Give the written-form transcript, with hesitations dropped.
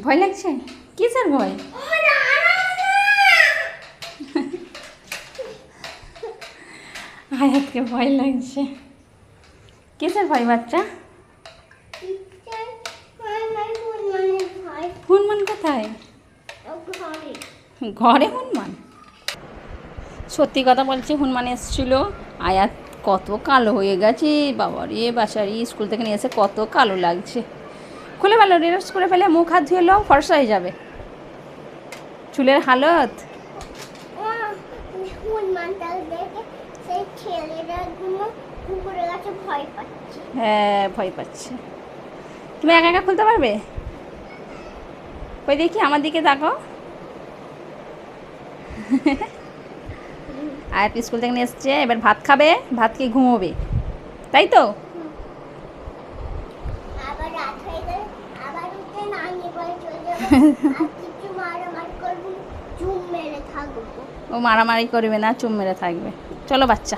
ভয় লাগছে? কিসের ভয়? আয়াতকে ভয় লাগছে। কিসের ভয় বাচ্চা? হনুমান কোথায়? ঘরে হনুমান? সত্যি কথা বলছি, হনুমান এসেছিল। আয়াত কত কালো হয়ে গেছে বাবারে, বাসারি স্কুল থেকে নিয়ে এসে কত কালো লাগছে। খুলে ভালো রেস্ট করে ফেলে, মুখ হাত ধুয়ে নাও, ফর্সা হয়ে যাবে। চুলের হালত হ্যাঁ, ভয় পাচ্ছে। তুমি একা একা খুলতে পারবে? ওই দেখি, আমার দিকে তাকাও। আর স্কুল থেকে নিয়ে এসছে, এবার ভাত খাবে, ভাত খেয়ে ঘুমোবে, তাই তো? ও মারামারি করবে না, চুম মেরে থাকবে। চলো বাচ্চা।